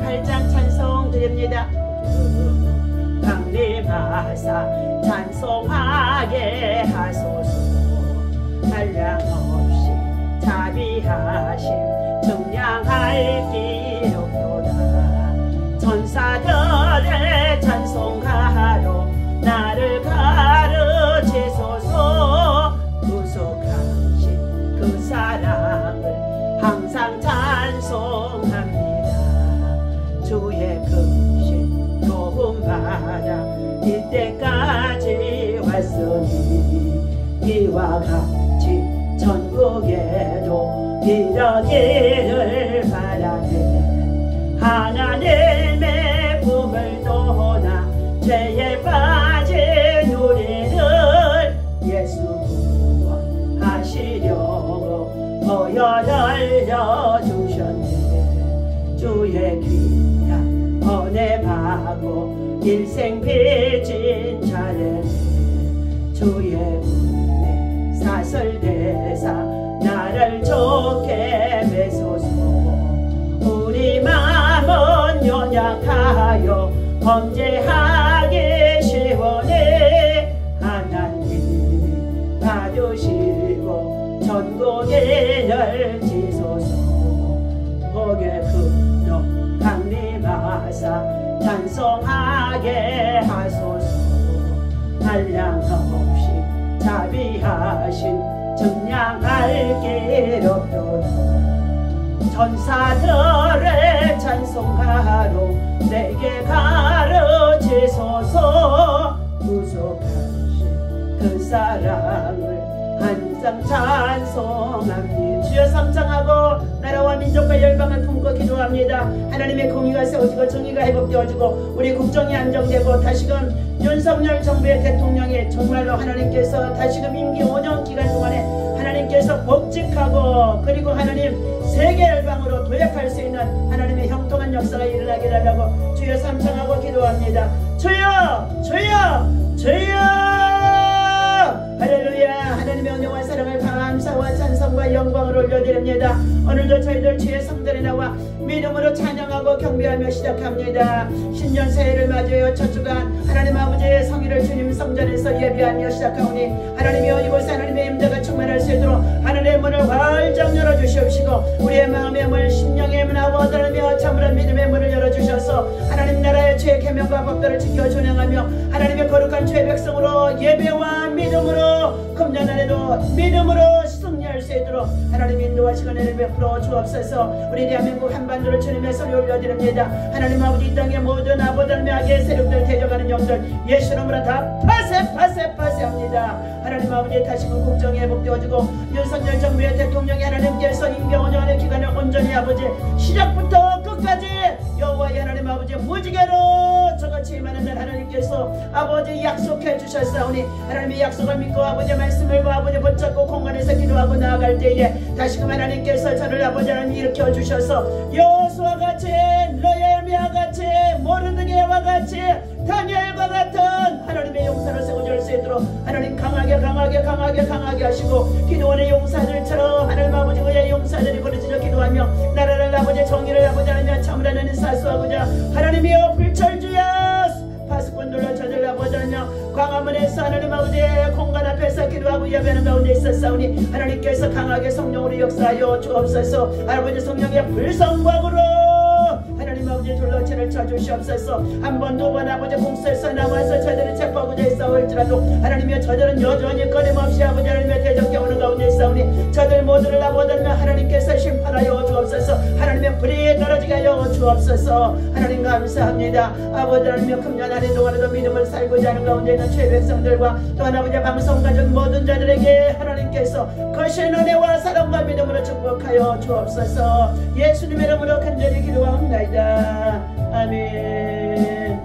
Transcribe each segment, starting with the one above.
28장 찬송 드립니다. 강림하사 찬송하게 하소서. 한량없이 자비하심 증량할 기록도다. 천사들의 찬송하러 나를 가르치소서. 구속하신 그 사랑을 항상 찬송합니다. 주의 크신 도움받아 이때까지 왔으니 이와 같이 천국에도 이르기를 바라네. 하나님의 품을 떠나 죄에 빠진 우리를 예수 구원하시려고 보혈을 열어주셨네. 주의 귀한 은혜 받고 일생 빚진 자네. 주의 은혜 사설대사 나를 좋게 매소서. 우리 마음은 연약하여 범죄하기 쉬우니 하나님이 봐주시고 천국에 열지소서. 복의 근원 강림하사 찬송하게 하소서. 한량없이 자비하신 증량할 기록도다. 천사들의 찬송가로 내게 가르치소서. 구속하신 그 사랑을 항상 찬송합니다. 주여 삼창하고 나라와 민족과 열방을 품고 기도합니다. 하나님의 공의가 세워지고 정의가 회복되어지고 우리 국정이 안정되고 다시금 윤석열 정부의 대통령이 정말로 하나님께서 다시금 임기 5년 기간 동안에 하나님께서 복직하고 그리고 하나님 세계 열방으로 도약할 수 있는 하나님의 형통한 역사가 일어나게 달라고 주여 삼창하고 기도합니다. 주여 주여 주여 할렐루야. 하나님의 은혜와 사랑을 감사와 찬송과 영광을 올려드립니다. 오늘도 저희들 주의 성전에 나와 믿음으로 찬양하고 경배하며 시작합니다. 신년 새해를 맞이하여 첫 주간 하나님 아버지의 성의를 주님 성전에서 예배하며 시작하오니 하나님이여 이곳에 하나님의 임재가 충만할 수 있도록 하늘의 문을 활짝 열어주시옵시고 우리의 마음의 문 심령의 문 아버지며 참으로 믿음의 문을 열어주셔서 하나님 나라의 죄의 계명과 법도를 지켜 준행하며 하나님의 거룩한 죄 백성으로 예배와 믿음으로 금년 안에도 믿음으로 승리할 수 있도록 하나님 인도와 시간을 베풀어 주옵소서. 우리 대한민국 한반도를 주님의 손에 올려드립니다. 하나님 아버지 이 땅의 모든 아버지의 악의 세력들 대적하는 영들 예수 이름으로 다 파쇄합니다. 하나님 아버지 다시금 국정이 회복되어지고 윤석열 정부의 대통령이 하나님께서 임기 5년의 기간을 온전히 아버지 시작부터 끝까지 여호와의 하나님 아버지 무지개로 저같이 임하는 날 하나님께서 아버지 약속해 주셨사오니 하나님의 약속을 믿고 아버지 말씀을 아버지 붙잡고 공간에서 기도하고 나아갈 때에 다시금 하나님께서 저를 아버지 하나님 일으켜 주셔서 여호수아와 같이 느헤미야와 같이 모르드게와 같이 다니엘과 같은 하나님의 용사를 세워줄 수 있도록 하나님 강하게 하시고 기도원의 용사들처럼 하나님 아버지 의의 용사들이 부르짖어 기도하며 나라를 아버지 정의를 아버지 하나님 참으로 하나님 사수하고자 하나님이여 불철주야 파수꾼들로 저들 아버지 하나님 광화문에서 하나님 아버지의 공간 앞에서 기도하고 예배하는 가운데 있었사오니 하나님께서 강하게 성령으로 역사하여 주옵소서. 아버지 성령의 불성광으로 하나님 아버지 둘러치를 쳐주시옵소서. 한 번 두 번 아버지 공수에서 나와서 저들을 체포하고자 했사올지라도 하나님이여 저들은 여전히 끊임없이 아버지 하나님의 대적해 오는 가운데 있사오니 저들 모두를 아버지 하나님께서 심판하여 주옵소서. 하나님의 불이 떨어지게 하여 주옵소서. 하나님 감사합니다. 아버지 하나님의 금년 한 해 동안에도 믿음을 살고자 하는 가운데 있는 죄 백성들과 또한 아버지 방송 가족 모든 자들에게 하나님께서 거신 은혜와 사랑과 믿음으로 축복하여 주옵소서. 예수님의 이름으로 간절히 기도하옵나이다. 아멘.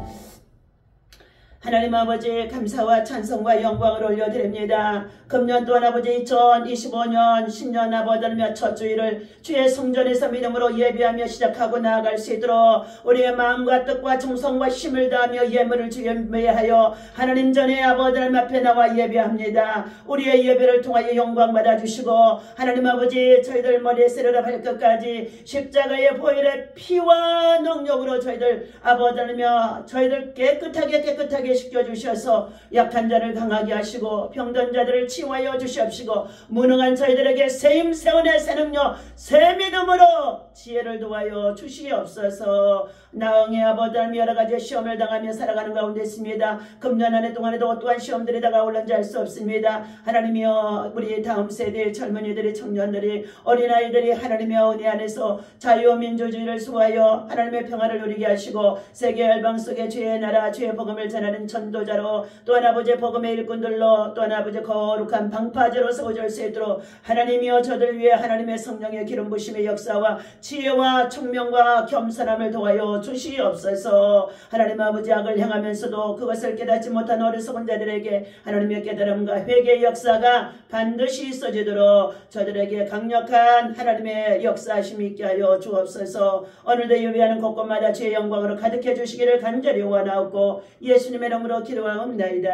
하나님 하나님 아버지 감사와 찬송과 영광을 올려드립니다. 금년 또한 아버지 2025년 신년 아버지 하나님 첫 주일을 주의 성전에서 믿음으로 예배하며 시작하고 나아갈 수 있도록 우리의 마음과 뜻과 정성과 힘을 다하며 예물을 준비하여 하나님 전에 아버지 하나님 앞에 나와 예배합니다. 우리의 예배를 통하여 영광 받아주시고 하나님 아버지 저희들 머리에 세르라 발끝까지 십자가의 보혈의 피와 능력으로 저희들 아버지 하나님 저희들 깨끗하게 씻겨주셔서 약한 자를 강하게 하시고 병든 자들을 치유하여 주시옵시고 무능한 저희들에게 새힘 새운의 새 능력 새 믿음으로 지혜를 도하여 주시옵소서. 나응의 아버지 하나님 여러가지 시험을 당하며 살아가는 가운데 있습니다. 금년 한 해 동안에도 어떠한 시험들이 다가올는지 알 수 없습니다. 하나님이여 우리 다음 세대의 젊은이들이 청년들이 어린아이들이 하나님의 은혜 안에서 자유민주주의를 수호하여 하나님의 평화를 누리게 하시고 세계 열방 속에 주의 나라 주의 복음을 전하는 전도자로 또한 아버지의 복음의 일꾼들로 또한 아버지의 거룩한 방파제로 세워질 수 있도록 하나님이여 저들 위해 하나님의 성령의 기름 부심의 역사와 지혜와 총명과 겸손함을 도하여 주시옵소서. 하나님 아버지 악을 향하면서도 그것을 깨닫지 못한 어리석은 자들에게 하나님의 깨달음과 회개의 역사가 반드시 있어지도록 저들에게 강력한 하나님의 역사하심이 있게 하여 주옵소서. 오늘도 예배하는 곳곳마다 주의 영광으로 가득해 주시기를 간절히 원하옵고 예수님의 이름으로 기도하옵나이다.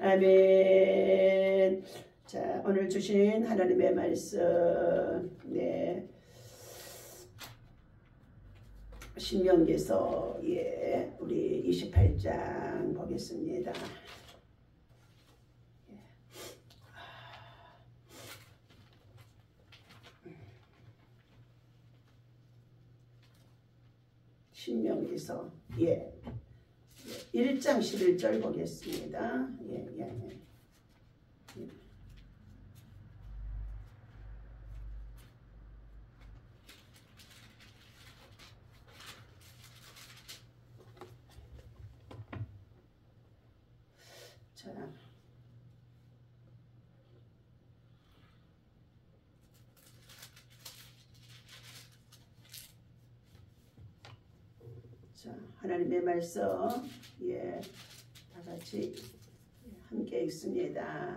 아멘. 자, 오늘 주신 하나님의 말씀 신명기서 우리 28장 보겠습니다. 신명기서 1장 11절 보겠습니다. 자, 하나님의 말씀 다 같이 함께 읽습니다.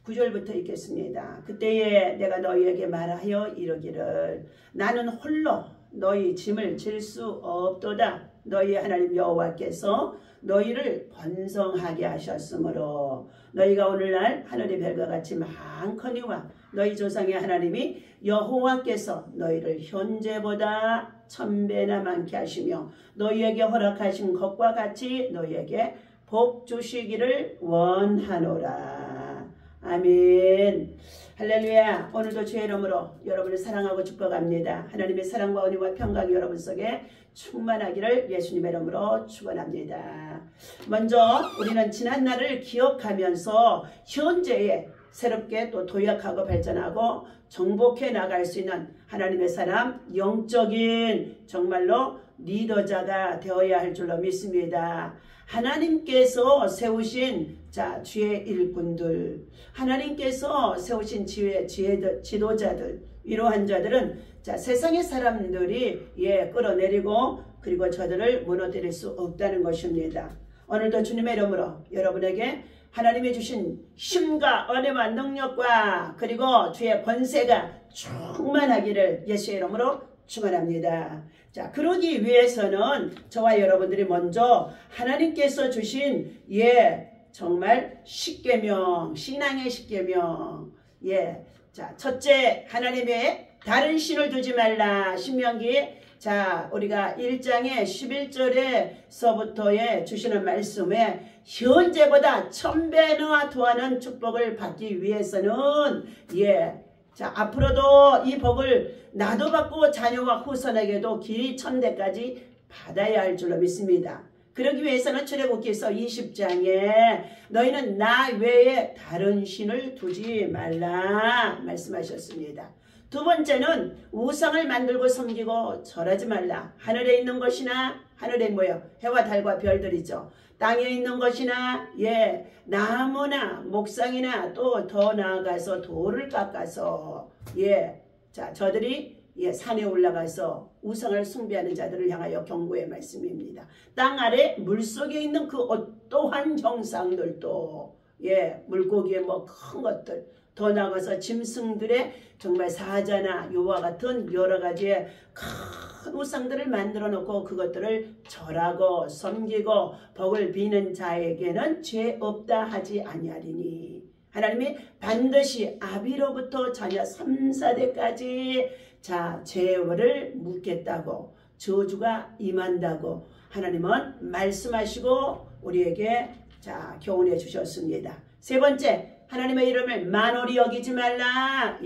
9절부터 읽겠습니다. 그때에 내가 너희에게 말하여 이르기를 나는 홀로 너희 짐을 질 수 없도다. 너희 하나님 여호와께서 너희를 번성하게 하셨으므로 너희가 오늘날 하늘의 별과 같이 많거니와 너희 조상의 하나님이 여호와께서 너희를 현재보다 1000배나 많게 하시며 너희에게 허락하신 것과 같이 너희에게 복 주시기를 원하노라. 아멘. 할렐루야. 오늘도 주의 이름으로 여러분을 사랑하고 축복합니다. 하나님의 사랑과 은혜와 평강이 여러분 속에 충만하기를 예수님의 이름으로 축원합니다. 먼저 우리는 지난 날을 기억하면서 현재에 새롭게 또 도약하고 발전하고 정복해 나갈 수 있는 하나님의 사람, 영적인 정말로 리더자가 되어야 할 줄로 믿습니다. 하나님께서 세우신 주의 일꾼들, 하나님께서 세우신 지도자들, 이러한 자들은 세상의 사람들이 끌어내리고 그리고 저들을 무너뜨릴 수 없다는 것입니다. 오늘도 주님의 이름으로 여러분에게 하나님이 주신 힘과 은혜와 능력과 그리고 주의 권세가 충만하기를 예수의 이름으로 축원합니다. 자, 그러기 위해서는 저와 여러분들이 먼저 하나님께서 주신 정말 십계명, 신앙의 십계명. 자, 첫째, 하나님의 다른 신을 두지 말라. 신명기 우리가 1장의 11절에서부터의 주시는 말씀에 현재보다 1000배나 더하는 축복을 받기 위해서는 앞으로도 이 복을 나도 받고 자녀와 후손에게도 길이 1000대까지 받아야 할 줄로 믿습니다. 그러기 위해서는 출애굽기서 20장에 너희는 나 외에 다른 신을 두지 말라 말씀하셨습니다. 두 번째는 우상을 만들고 섬기고 절하지 말라. 하늘에 있는 것이나 하늘에 해와 달과 별들이죠. 땅에 있는 것이나 나무나 목상이나 또 더 나아가서 돌을 깎아서 저들이 산에 올라가서 우상을 숭배하는 자들을 향하여 경고의 말씀입니다. 땅 아래 물속에 있는 그 어떠한 형상들도 물고기의 뭐 큰 것들, 더 나아가서 짐승들의 정말 사자나 요와 같은 여러 가지의 큰 우상들을 만들어 놓고 그것들을 절하고 섬기고 복을 비는 자에게는 죄 없다 하지 아니하리니, 하나님이 반드시 아비로부터 자녀 3, 4대까지 죄를 묻겠다고, 저주가 임한다고 하나님은 말씀하시고 우리에게 교훈해 주셨습니다. 세 번째, 하나님의 이름을 만홀히 여기지 말라.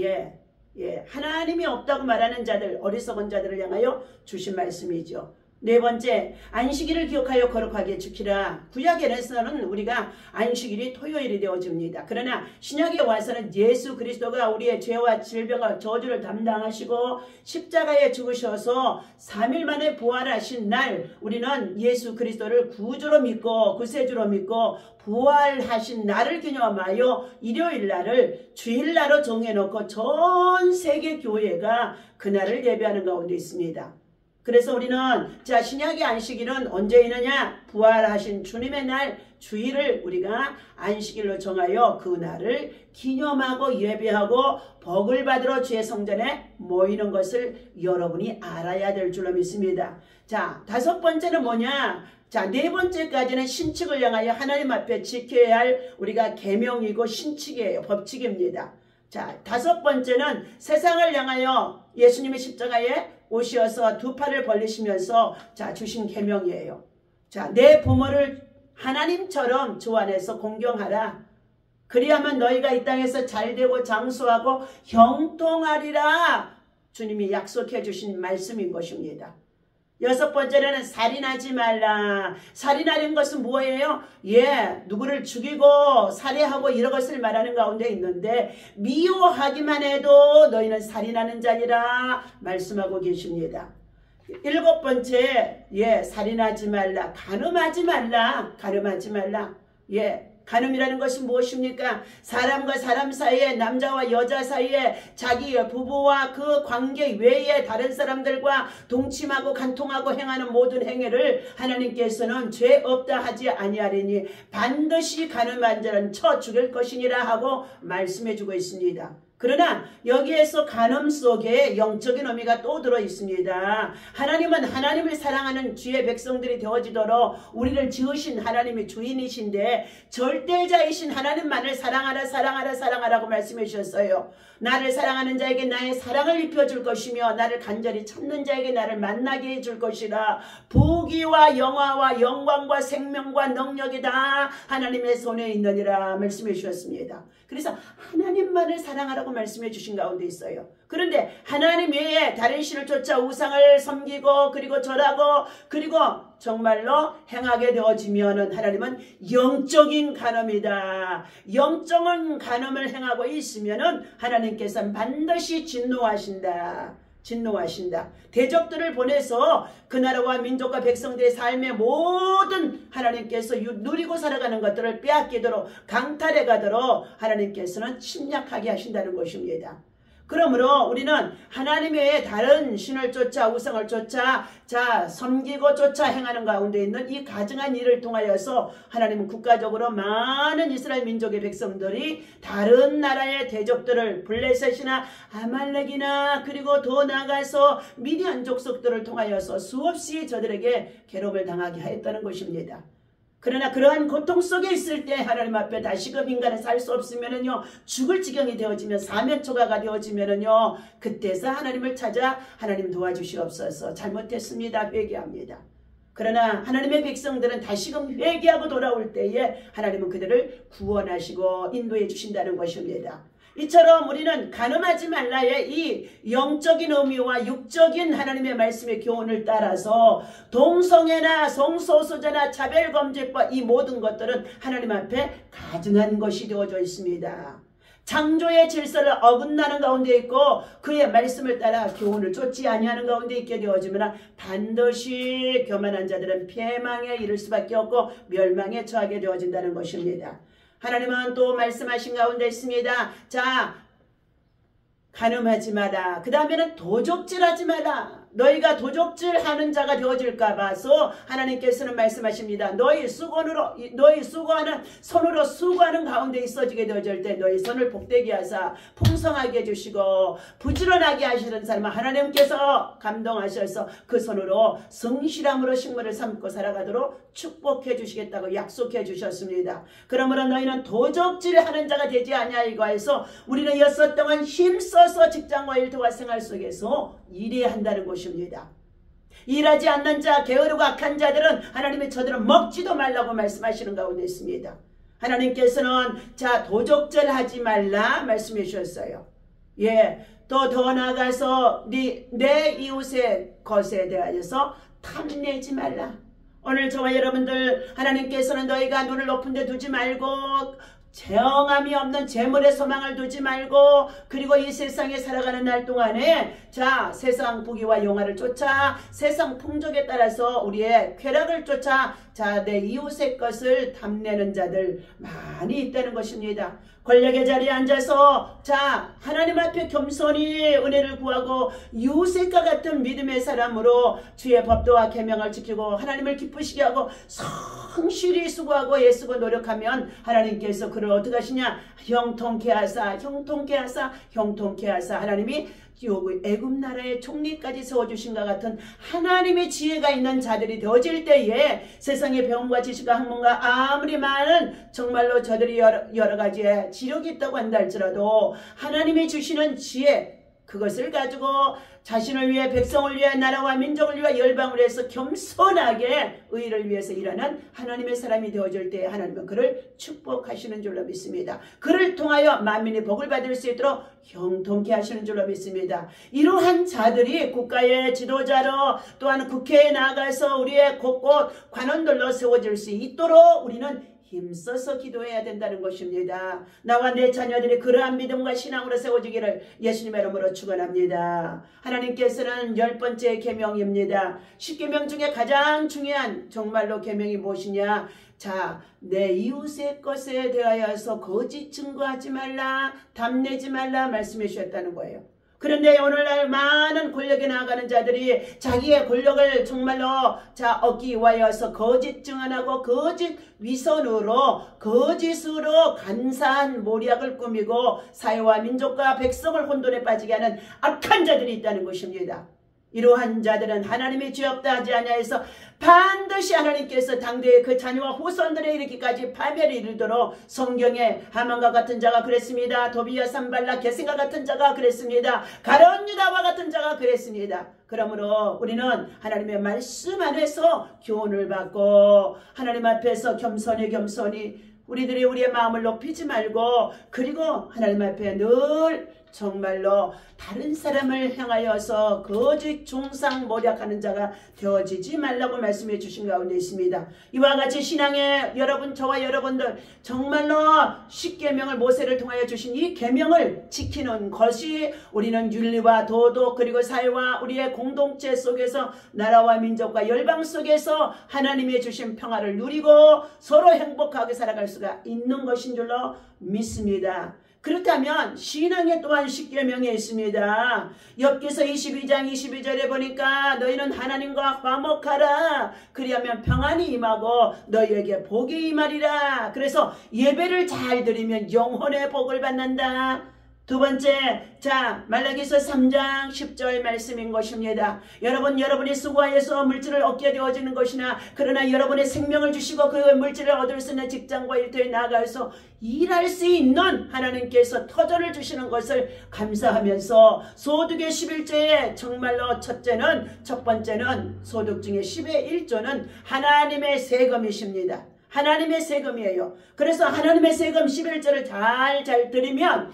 하나님이 없다고 말하는 자들, 어리석은 자들을 향하여 주신 말씀이죠. 네 번째, 안식일을 기억하여 거룩하게 지키라. 구약에서는 우리가 안식일이 토요일이 되어집니다. 그러나 신약에 와서는 예수 그리스도가 우리의 죄와 질병과 저주를 담당하시고 십자가에 죽으셔서 3일 만에 부활하신 날, 우리는 예수 그리스도를 구주로 믿고 구세주로 믿고 부활하신 날을 기념하여 일요일 날을 주일날로 정해놓고 전 세계 교회가 그날을 예배하는 가운데 있습니다. 그래서 우리는 신약의 안식일은 언제 있느냐? 부활하신 주님의 날 주일을 우리가 안식일로 정하여 그 날을 기념하고 예배하고 복을 받으러 주의 성전에 모이는 것을 여러분이 알아야 될 줄로 믿습니다. 다섯 번째는 뭐냐? 네 번째까지는 신칙을 향하여 하나님 앞에 지켜야 할 우리가 계명이고 신칙이에요. 법칙입니다. 다섯 번째는 세상을 향하여 예수님의 십자가에 오셔서 두 팔을 벌리시면서 주신 계명이에요. 내 부모를 하나님처럼 주 안에서 공경하라. 그리하면 너희가 이 땅에서 잘되고 장수하고 형통하리라. 주님이 약속해 주신 말씀인 것입니다. 여섯 번째는 살인하지 말라. 살인하는 것은 뭐예요? 누구를 죽이고 살해하고 이런 것을 말하는 가운데 있는데, 미워하기만 해도 너희는 살인하는 자니라 말씀하고 계십니다. 일곱 번째, 살인하지 말라. 간음하지 말라. 간음하지 말라. 간음이라는 것이 무엇입니까? 사람과 사람 사이에, 남자와 여자 사이에, 자기 부부와 그 관계 외에 다른 사람들과 동침하고 간통하고 행하는 모든 행위를 하나님께서는 죄 없다 하지 아니하리니 반드시 간음한 자는 쳐 죽일 것이니라 하고 말씀해 주고 있습니다. 그러나 여기에서 간음 속에 영적인 의미가 또 들어 있습니다. 하나님은 하나님을 사랑하는 주의 백성들이 되어지도록 우리를 지으신 하나님이 주인이신데, 절대자이신 하나님만을 사랑하라 사랑하라 사랑하라고 말씀해 주셨어요. 나를 사랑하는 자에게 나의 사랑을 입혀줄 것이며 나를 간절히 찾는 자에게 나를 만나게 해줄 것이라. 부귀와 영화와 영광과 생명과 능력이 다 하나님의 손에 있느니라 말씀해 주셨습니다. 그래서 하나님만을 사랑하라고 말씀해 주신 가운데 있어요. 그런데 하나님 외에 다른 신을 쫓아 우상을 섬기고 그리고 절하고 그리고 정말로 행하게 되어지면은 하나님은 영적인 간음이다. 영적인 간음을 행하고 있으면은 하나님께서는 반드시 진노하신다. 대적들을 보내서 그 나라와 민족과 백성들의 삶의 모든 하나님께서 누리고 살아가는 것들을 빼앗기도록 강탈해 가도록 하나님께서는 침략하게 하신다는 것입니다. 그러므로 우리는 하나님 외에 다른 신을 쫓아 우상을 쫓아 섬기고 쫓아 행하는 가운데 있는 이 가증한 일을 통하여서 하나님은 국가적으로 많은 이스라엘 민족의 백성들이 다른 나라의 대적들을 블레셋이나 아말렉이나 그리고 더 나아가서 미디안 족속들을 통하여서 수없이 저들에게 괴롭을 당하게 하였다는 것입니다. 그러나 그러한 고통 속에 있을 때 하나님 앞에 다시금 인간은 살 수 없으면은요, 죽을 지경이 되어지면 사면초가가 되어지면은요, 그때서 하나님을 찾아 하나님 도와주시옵소서. 잘못했습니다. 회개합니다. 그러나 하나님의 백성들은 다시금 회개하고 돌아올 때에 하나님은 그들을 구원하시고 인도해 주신다는 것입니다. 이처럼 우리는 간음하지 말라의 이 영적인 의미와 육적인 하나님의 말씀의 교훈을 따라서 동성애나 성소수자나 차별범죄법 이 모든 것들은 하나님 앞에 가증한 것이 되어져 있습니다. 창조의 질서를 어긋나는 가운데 있고 그의 말씀을 따라 교훈을 쫓지 아니하는 가운데 있게 되어지면 반드시 교만한 자들은 패망에 이를 수밖에 없고 멸망에 처하게 되어진다는 것입니다. 하나님은 또 말씀하신 가운데 있습니다. 간음하지 마라. 그 다음에는 도적질하지 마라. 너희가 도적질하는 자가 되어질까 봐서 하나님께서는 말씀하십니다. 너희 손으로 수고하는 가운데 있어지게 되어질 때 너희 손을 복되게 하사 풍성하게 해주시고 부지런하게 하시는 사람은 하나님께서 감동하셔서 그 손으로 성실함으로 식물을 삼고 살아가도록 축복해 주시겠다고 약속해 주셨습니다. 그러므로 너희는 도적질하는 자가 되지 아니하리고 해서 우리는 6 동안 힘써서 직장과 일터와 생활 속에서 일해야 한다는 것입니다. 일하지 않는 자, 게으르고 악한 자들은 하나님의 저들은 먹지도 말라고 말씀하시는 가운데 있습니다. 하나님께서는 자 도적질하지 말라 말씀해 주셨어요. 예, 또 더 나아가서 내 이웃의 것에 대하여서 탐내지 말라. 오늘 저와 여러분들 하나님께서는 너희가 눈을 높은 데 두지 말고 정함이 없는 재물의 소망을 두지 말고 그리고 이 세상에 살아가는 날 동안에 자 세상 부귀와 영화를 쫓아 세상 풍족에 따라서 우리의 쾌락을 쫓아 자 내 이웃의 것을 탐내는 자들 많이 있다는 것입니다. 권력의 자리에 앉아서 자 하나님 앞에 겸손히 은혜를 구하고 요셉과 같은 믿음의 사람으로 주의 법도와 계명을 지키고 하나님을 기쁘시게 하고 성실히 수고하고 애쓰고 노력하면 하나님께서 그를 어떻게 하시냐 형통케 하사 하나님이 애굽 나라의 총리까지 세워주신과 같은 하나님의 지혜가 있는 자들이 되어질 때에 세상의 배움과 지식과 학문과 아무리 많은 정말로 저들이 여러 가지의 지력이 있다고 한다 할지라도 하나님이 주시는 지혜 그것을 가지고 자신을 위해 백성을 위해 나라와 민족을 위해 열방을 위해서 겸손하게 의를 위해서 일하는 하나님의 사람이 되어질 때 하나님은 그를 축복하시는 줄로 믿습니다. 그를 통하여 만민이 복을 받을 수 있도록 형통케 하시는 줄로 믿습니다. 이러한 자들이 국가의 지도자로 또한 국회에 나가서 우리의 곳곳 관원들로 세워질 수 있도록 우리는 힘써서 기도해야 된다는 것입니다. 나와 내 자녀들이 그러한 믿음과 신앙으로 세워지기를 예수님의 이름으로 축원합니다. 하나님께서는 10번째 계명입니다. 10계명 중에 가장 중요한 정말로 계명이 무엇이냐? 자, 내 이웃의 것에 대하여서 거짓 증거하지 말라, 담내지 말라 말씀해 주셨다는 거예요. 그런데 오늘날 많은 권력에 나아가는 자들이 자기의 권력을 정말로 얻기 위하여서 거짓 증언하고 거짓 위선으로 거짓으로 간사한 모략을 꾸미고 사회와 민족과 백성을 혼돈에 빠지게 하는 악한 자들이 있다는 것입니다. 이러한 자들은 하나님의 죄업다 하지 아니하여서 반드시 하나님께서 당대의 그 자녀와 후손들에 이르기까지 파멸에 이르도록 성경에 하만과 같은 자가 그랬습니다. 도비야 산발라 게셈과 같은 자가 그랬습니다. 가룟 유다와 같은 자가 그랬습니다. 그러므로 우리는 하나님의 말씀 안에서 교훈을 받고 하나님 앞에서 겸손히 우리들이 우리의 마음을 높이지 말고 그리고 하나님 앞에 늘 정말로 다른 사람을 향하여서 거짓 중상 모략하는 자가 되어지지 말라고 말씀해 주신 가운데 있습니다. 이와 같이 신앙의 여러분 저와 여러분들 정말로 10계명을 모세를 통하여 주신 이 계명을 지키는 것이 우리는 윤리와 도덕 그리고 사회와 우리의 공동체 속에서 나라와 민족과 열방 속에서 하나님의 주신 평화를 누리고 서로 행복하게 살아갈 수가 있는 것인 줄로 믿습니다. 그렇다면 신앙에 또한 10계명이 있습니다. 욥기서 22장 22절에 보니까 너희는 하나님과 화목하라. 그리하면 평안이 임하고 너희에게 복이 임하리라. 그래서 예배를 잘 드리면 영혼의 복을 받는다. 두 번째, 자 말라기서 3장 10절 말씀인 것입니다. 여러분이 수고하여서 물질을 얻게 되어지는 것이나 그러나 여러분의 생명을 주시고 그 물질을 얻을 수 있는 직장과 일터에 나가서 일할 수 있는 하나님께서 터전을 주시는 것을 감사하면서 소득의 11조에 정말로 첫 번째는 소득 중에 10의 1조는 하나님의 세금이십니다. 하나님의 세금이에요. 그래서 하나님의 세금 11절을 잘 드리면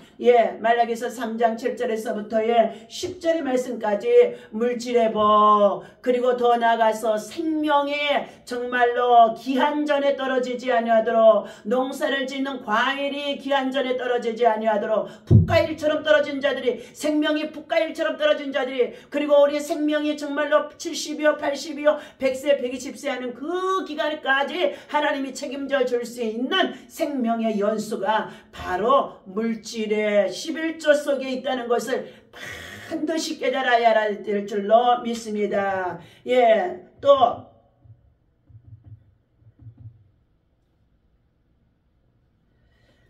말라기서 3장 7절에서부터의 10절의 말씀까지 물질의 복 그리고 더 나아가서 생명에 정말로 기한전에 떨어지지 아니하도록 농사를 짓는 과일이 기한전에 떨어지지 아니하도록 풋과일처럼 떨어진 자들이 생명이 풋과일처럼 떨어진 자들이 그리고 우리 생명이 정말로 70이요 80이요 100세 120세 하는 그 기간까지 하나님 하나님이 책임져 줄 수 있는 생명의 연수가 바로 물질의 11조 속에 있다는 것을 반드시 깨달아야 될 줄로 믿습니다. 예, 또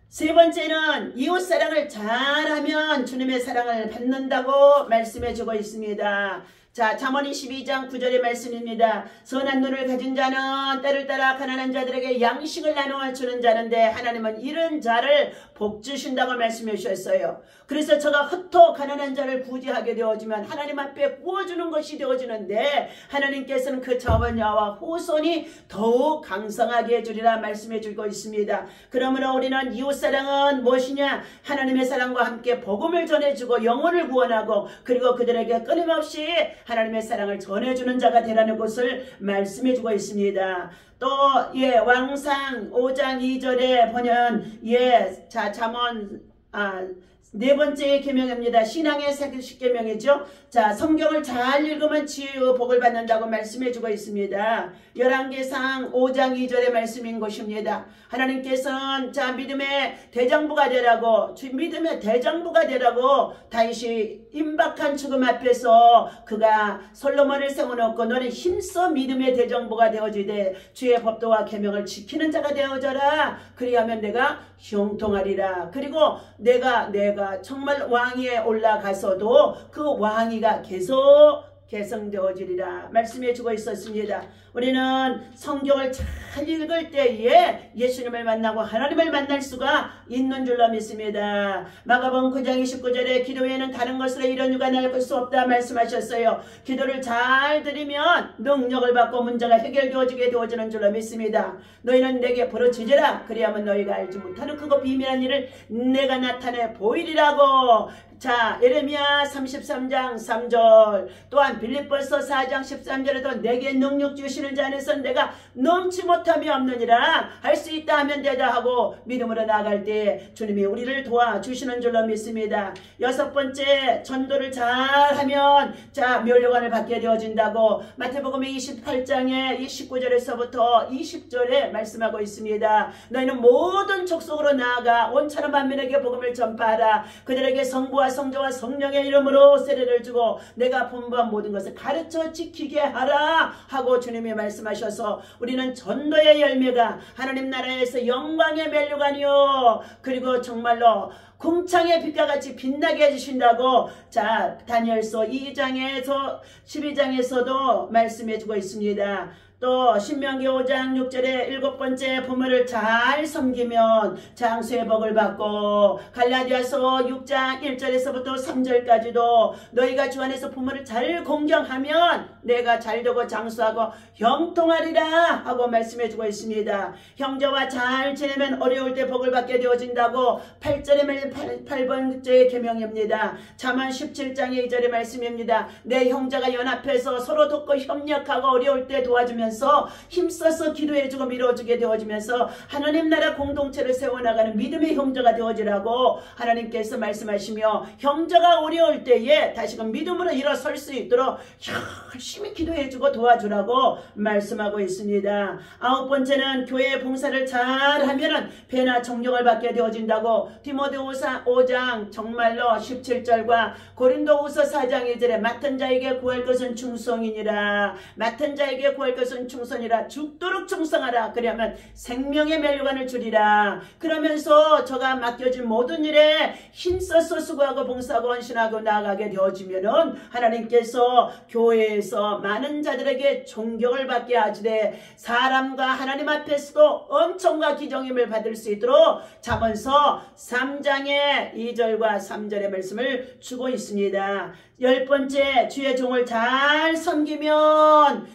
세 번째는 이웃사랑을 잘하면 주님의 사랑을 받는다고 말씀해 주고 있습니다. 자, 잠언 22장 9절의 말씀입니다. 선한 눈을 가진 자는 때를 따라 가난한 자들에게 양식을 나누어 주는 자는데 하나님은 이런 자를 복 주신다고 말씀해 주셨어요. 그래서 저가 흩어 가난한 자를 구제하게 되어지면 하나님 앞에 구워주는 것이 되어지는데 하나님께서는 그 자녀와 후손이 더욱 강성하게 해주리라 말씀해 주고 있습니다. 그러므로 우리는 이웃사랑은 무엇이냐? 하나님의 사랑과 함께 복음을 전해주고 영혼을 구원하고 그리고 그들에게 끊임없이 하나님의 사랑을 전해주는 자가 되라는 것을 말씀해주고 있습니다. 또 왕상 5장 2절에 보면 자 잠언 네 번째 계명입니다. 신앙의 10계명이죠. 자, 성경을 잘 읽으면 지혜의 복을 받는다고 말씀해주고 있습니다. 열왕기상 5장 2절의 말씀인 것입니다. 하나님께서는 자 믿음의 대장부가 되라고 믿음의 대장부가 되라고 다윗이 임박한 죽음 앞에서 그가 솔로몬을 세워놓고 너는 힘써 믿음의 대장부가 되어지되 주의 법도와 계명을 지키는 자가 되어져라. 그리하면 내가 형통하리라. 그리고 내가 정말 왕위에 올라가서도 그 왕위가 계속 개성되어지리라 말씀해 주고 있었습니다. 우리는 성경을 잘 읽을 때에 예수님을 만나고 하나님을 만날 수가 있는 줄로 믿습니다. 마가복음 9장 29절에 기도 외에는 다른 것으로 이런 유가 나을 수 없다 말씀하셨어요. 기도를 잘 드리면 능력을 받고 문제가 해결되어지게 되어지는 줄로 믿습니다. 너희는 내게 부르짖으라. 그리하면 너희가 알지 못하는 크고 비밀한 일을 내가 나타내 보이리라고. 자, 예레미야 33장 3절 또한 빌립보서 4장 13절에도 내게 능력 주시는 자 안에서 내가 넘지 못함이 없느니라. 할 수 있다 하면 되다 하고 믿음으로 나아갈 때 주님이 우리를 도와주시는 줄로 믿습니다. 여섯 번째, 전도를 잘하면 자 멸류관을 받게 되어진다고 마태복음 28장의 19절에서부터 20절에 말씀하고 있습니다. 너희는 모든 족속으로 나아가 온천한 만민에게 복음을 전파하라. 그들에게 성부와 성자와 성령의 이름으로 세례를 주고 내가 분부한 모든 것을 가르쳐 지키게 하라 하고 주님이 말씀하셔서 우리는 전도의 열매가 하나님 나라에서 영광의 멸류관이요 그리고 정말로 궁창의 빛과 같이 빛나게 해주신다고 자 다니엘서 2장에서 12장에서도 말씀해 주고 있습니다. 또 신명기 5장 6절에 일곱 번째 부모를 잘 섬기면 장수의 복을 받고 갈라디아서 6장 1절에서부터 3절까지도 너희가 주 안에서 부모를 잘 공경하면 내가 잘되고 장수하고 형통하리라 하고 말씀해 주고 있습니다. 형제와 잘 지내면 어려울 때 복을 받게 되어진다고 8번째 계명입니다. 잠언 17장의 2절의 말씀입니다. 내 형제가 연합해서 서로 돕고 협력하고 어려울 때 도와주면서 힘써서 기도해주고 밀어주게 되어지면서 하나님 나라 공동체를 세워나가는 믿음의 형제가 되어지라고 하나님께서 말씀하시며 형제가 어려울 때에 다시금 믿음으로 일어설 수 있도록 열심히 기도해주고 도와주라고 말씀하고 있습니다. 아홉 번째는 교회의 봉사를 잘하면 배나 정령을 받게 되어진다고 디모데후서 5장 정말로 17절과 고린도후서 4장 1절에 맡은 자에게 구할 것은 충성이니라. 맡은 자에게 구할 것은 충성이라. 죽도록 충성하라. 그러면 생명의 멸류관을 주리라. 그러면서 저가 맡겨진 모든 일에 힘써서 수고하고 봉사하고 헌신하고 나아가게 되어지면은 하나님께서 교회에서 많은 자들에게 존경을 받게 하시되 사람과 하나님 앞에서도 엄청과 기정임을 받을 수 있도록 잠언서 3장의 2절과 3절의 말씀을 주고 있습니다. 열 번째, 주의 종을 잘 섬기면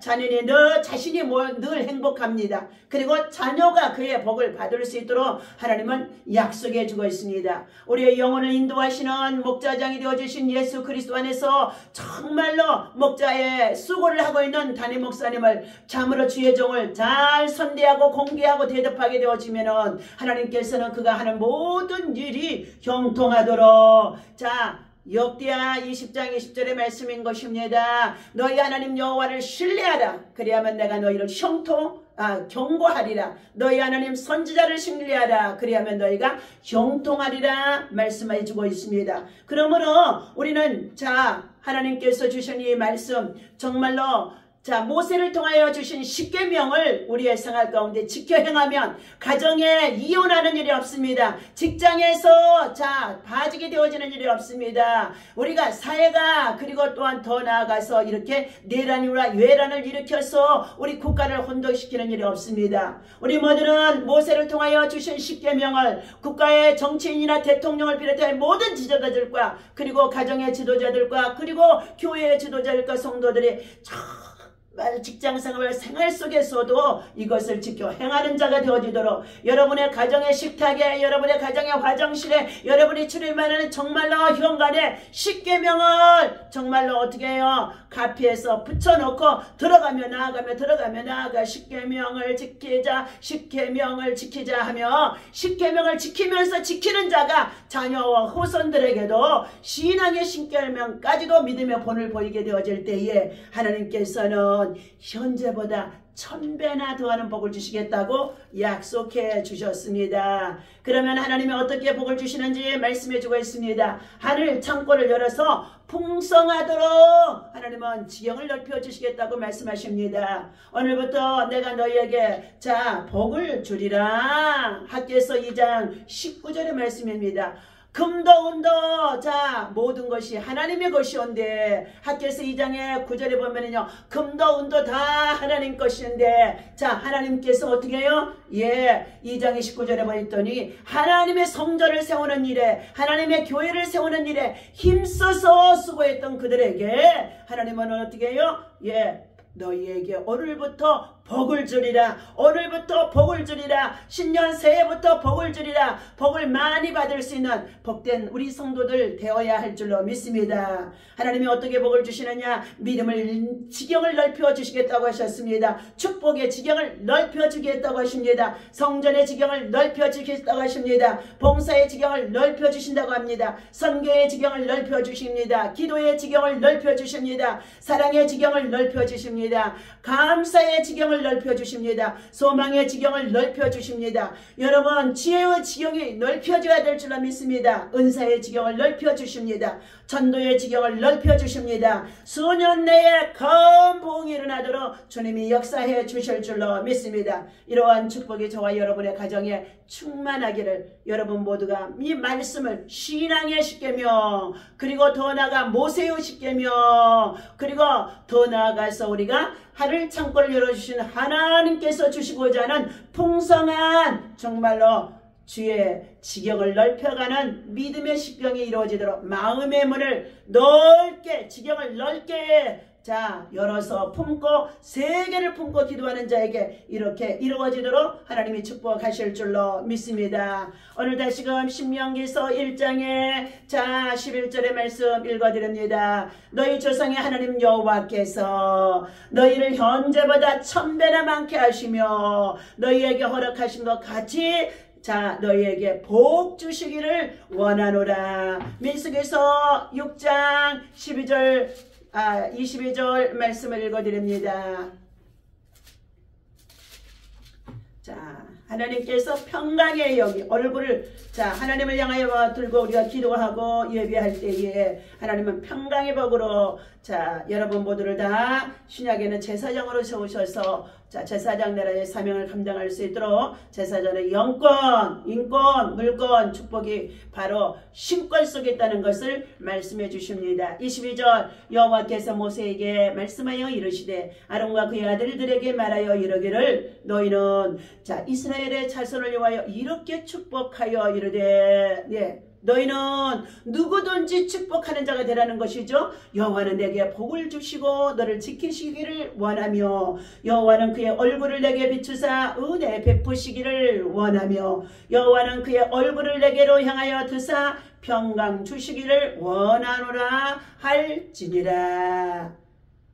자녀니 너 자신이 늘 행복합니다. 그리고 자녀가 그의 복을 받을 수 있도록 하나님은 약속해 주고 있습니다. 우리의 영혼을 인도하시는 목자장이 되어주신 예수 그리스도 안에서 정말로 목자의 수고를 하고 있는 담임 목사님을 참으로 주의 종을 잘 선대하고 공개하고 대접하게 되어지면 하나님께서는 그가 하는 모든 일이 형통하도록 역대하 20장 20절의 말씀인 것입니다. 너희 하나님 여호와를 신뢰하라. 그래야만 내가 너희를 형통 경고하리라. 너희 하나님 선지자를 신뢰하라. 그리하면 너희가 형통하리라 말씀해 주고 있습니다. 그러므로 우리는 하나님께서 주신 이 말씀 정말로 모세를 통하여 주신 십계명을 우리의 생활 가운데 지켜 행하면 가정에 이혼하는 일이 없습니다. 직장에서 봐지게 되어지는 일이 없습니다. 우리가 사회가 그리고 또한 더 나아가서 이렇게 내란이나 외란을 일으켜서 우리 국가를 혼돈시키는 일이 없습니다. 우리 모두는 모세를 통하여 주신 십계명을 국가의 정치인이나 대통령을 비롯해 모든 지도자들과 그리고 가정의 지도자들과 그리고 교회의 지도자들과 성도들이 직장생활 생활 속에서도 이것을 지켜 행하는 자가 되어지도록 여러분의 가정의 식탁에 여러분의 가정의 화장실에 여러분이 출입하는 정말로 현관에 십계명을 정말로 어떻게 해요? 카피해서 붙여놓고 들어가며 나아가 십계명을 지키자 십계명을 지키자 하며 십계명을 지키면서 지키는 자가 자녀와 후손들에게도 신앙의 십계명까지도 믿음의 본을 보이게 되어질 때에 하나님께서는 현재보다 1000배나 더하는 복을 주시겠다고 약속해 주셨습니다. 그러면 하나님이 어떻게 복을 주시는지 말씀해 주고 있습니다. 하늘 창고를 열어서 풍성하도록 하나님은 지경을 넓혀 주시겠다고 말씀하십니다. 오늘부터 내가 너희에게 복을 주리라. 학개서 2장 19절의 말씀입니다. 금도 은도 모든 것이 하나님의 것이온데 학개서 2장의 9절에 보면은요 금도 은도 다 하나님 것인데 하나님께서 어떻게 해요? 2장 29절에 보였더니 하나님의 성전을 세우는 일에 하나님의 교회를 세우는 일에 힘써서 수고했던 그들에게 하나님은 어떻게 해요? 너희에게 오늘부터 복을 주리라. 오늘부터 복을 주리라. 신년 새해부터 복을 주리라. 복을 많이 받을 수 있는 복된 우리 성도들 되어야 할 줄로 믿습니다. 하나님이 어떻게 복을 주시느냐? 믿음을 지경을 넓혀 주시겠다고 하셨습니다. 축복의 지경을 넓혀 주겠다고 하십니다. 성전의 지경을 넓혀 주겠다고 하십니다. 봉사의 지경을 넓혀 주신다고 합니다. 선교의 지경을 넓혀 주십니다. 기도의 지경을 넓혀 주십니다. 사랑의 지경을 넓혀 주십니다. 감사의 지경을 넓혀 주십니다. 소망의 지경을 넓혀 주십니다. 여러분 지혜의 지경이 넓혀져야 될 줄로 믿습니다. 은사의 지경을 넓혀 주십니다. 전도의 지경을 넓혀 주십니다. 수년 내에 큰 부흥이 일어나도록 주님이 역사해 주실 줄로 믿습니다. 이러한 축복이 저와 여러분의 가정에 충만하기를 여러분 모두가 이 말씀을 신앙의 십계명 그리고 더 나아가 모세의 십계명 그리고 더 나아가서 우리가 하늘 창고를 열어주신 하나님께서 주시고자 하는 풍성한 정말로 주의 지경을 넓혀가는 믿음의 십경이 이루어지도록 마음의 문을 넓게 지경을 넓게 열어서 품고 세계를 품고 기도하는 자에게 이렇게 이루어지도록 하나님이 축복하실 줄로 믿습니다. 오늘 다시금 신명기서 1장의 11절의 말씀 읽어드립니다. 너희 조상의 하나님 여호와께서 너희를 현재보다 1000배나 많게 하시며 너희에게 허락하신 것 같이 너희에게 복 주시기를 원하노라. 민수기서 6장 22절 말씀을 읽어드립니다. 하나님께서 평강의 영이 얼굴을 하나님을 향하여 들고 우리가 기도하고 예배할 때에 하나님은 평강의 복으로 여러분 모두를 다 신약에는 제사장으로 세우셔서 제사장 나라의 사명을 감당할 수 있도록 제사장의 영권, 인권, 물권, 축복이 바로 신권 속에 있다는 것을 말씀해 주십니다. 22절 여호와께서 모세에게 말씀하여 이르시되 아론과 그의 아들들에게 말하여 이르기를 너희는 이스라엘의 자손을 위하여 이렇게 축복하여 이르되 너희는 누구든지 축복하는 자가 되라는 것이죠. 여호와는 내게 복을 주시고 너를 지키시기를 원하며 여호와는 그의 얼굴을 내게 비추사 은혜 베푸시기를 원하며 여호와는 그의 얼굴을 내게로 향하여 드사 평강 주시기를 원하노라 할지니라.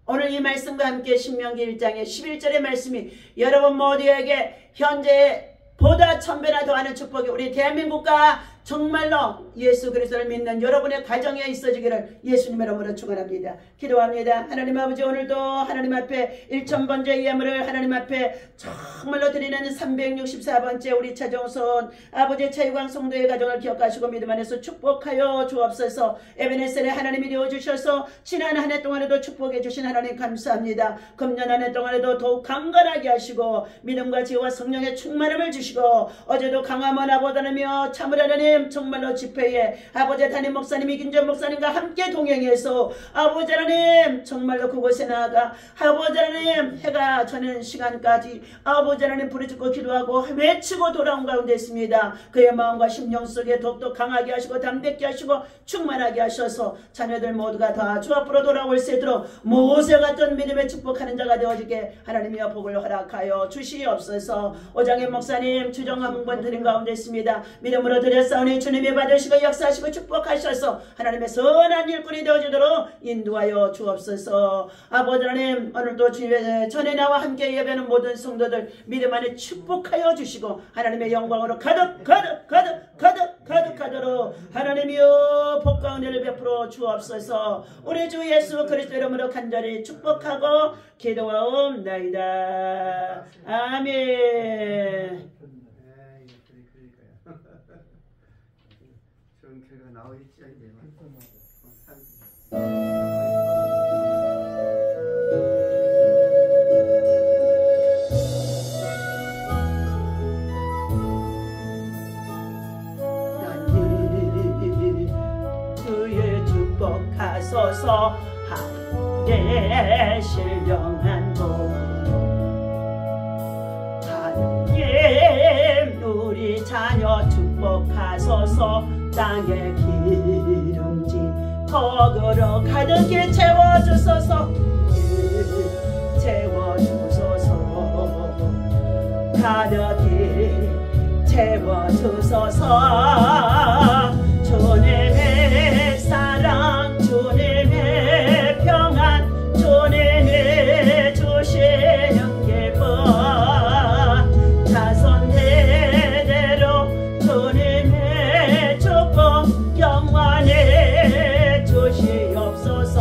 오늘 이 말씀과 함께 신명기 1장의 11절의 말씀이 여러분 모두에게 현재 보다 1000배나 더하는 축복이 우리 대한민국과 정말로 예수 그리스도를 믿는 여러분의 가정에 있어지기를 예수님 이름으로 축원합니다. 기도합니다. 하나님 아버지, 오늘도 하나님 앞에 1000번째 예물을 하나님 앞에 정말로 드리는 364번째 우리 차정선 아버지의 차유광 성도의 가정을 기억하시고 믿음 안에서 축복하여 주옵소서. 에베네셀의 하나님이 되어주셔서 지난 한 해 동안에도 축복해 주신 하나님 감사합니다. 금년 한 해 동안에도 더욱 강건하게 하시고 믿음과 지혜와 성령의 충만함을 주시고 어제도 강함을 아버다라며 참으로 하나님 정말로 집회에 아버지 담임 목사님 이긴전 목사님과 함께 동행해서 아버지 하나님 정말로 그곳에 나아가 아버지 하나님 해가 저는 시간까지 아버지 하나님 부르짖고 기도하고 외치고 돌아온 가운데 있습니다. 그의 마음과 심령 속에 더욱더 강하게 하시고 담백게 하시고 충만하게 하셔서 자녀들 모두가 다 주 앞으로 돌아올 수 있도록 모세 같은 믿음의 축복하는 자가 되어지게 하나님이여 복을 허락하여 주시옵소서. 오장현 목사님 주정한 번 드린 가운데 있습니다. 믿음으로 드렸사오니 주님이 받으시고 역사하시고 축복하셔서 하나님의 선한 일꾼이 되어지도록 인도하여 주옵소서. 아버지 하나님 오늘도 주의 전에 나와 함께 예배하는 모든 성도들 믿음 안에 축복하여 주시고 하나님의 영광으로 가득하도록 하나님이여 복과 은혜를 베풀어 주옵소서. 우리 주 예수 그리스도 이름으로 간절히 축복하고 기도하옵나이다. 아멘. 그의 축복하소서. 하늘의 신령한 복 하나님 우리 자녀 축복하소서. 땅의 기름진 덕으로 가득히 채워주소서. 채워주소서. 가득히 채워주소서. 주님의 사랑 주님의 평안 주님의 주시는 기쁨 자손 대대로 주님의 축복 영원히 주시옵소서.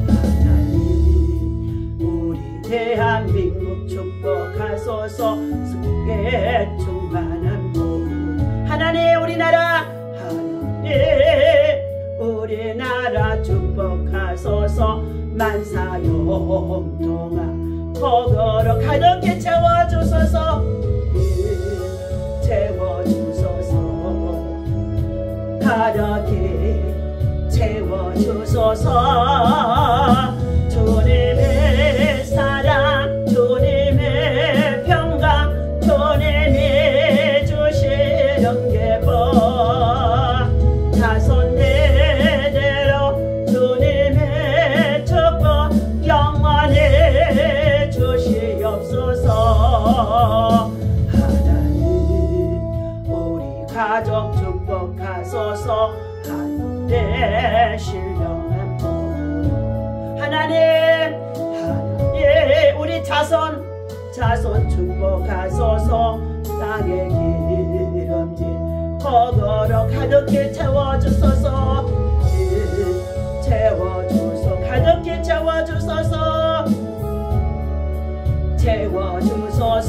하나님 우리 대한민국 축복하소서. 승리에 충만한 복 하나님 우리나라 우리나라 축복하소서. 만사용통한 복으로 가득히 채워주소서. 채워주소서. 가득히 채워주소서. 주님의 사랑 주님의 평강 주님이 주시는 기쁨 자손 대대로 주님의 축복 영원히 주시옵소서. 하나님 우리 가족 축복하소서. 하늘의 신령한 복 하나님 우리 자손 축복하소서. 땅의 기름진 복으로 가득히 채워주소서. 채워주소서. 가득히 채워주소서.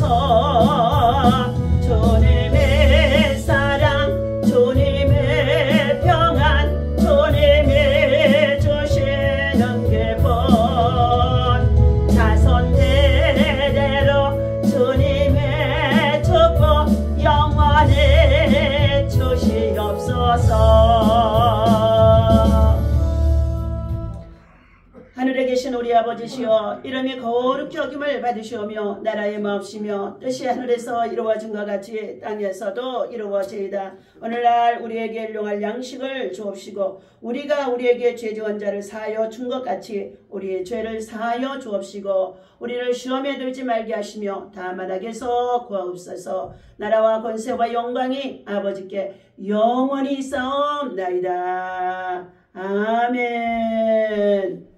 채워주소서. 주님의 사랑 주님의 평안 주님이 주시는 기쁨 자손 대대로 주님의 축복 영원히 주시옵소서. 하늘에 계신 우리 아버지시여 이름이 거룩히 여김을 받으시오며 나라의 마옵시며 뜻이 하늘에서 이루어진 것 같이 땅에서도 이루어지이다. 오늘날 우리에게 일용할 양식을 주옵시고 우리가 우리에게 죄 지은 자를 사하여 준 것 같이 우리의 죄를 사하여 주옵시고 우리를 시험에 들지 말게 하시며 다만 악에서 구하옵소서. 나라와 권세와 영광이 아버지께 영원히 있사옵나이다. 아멘.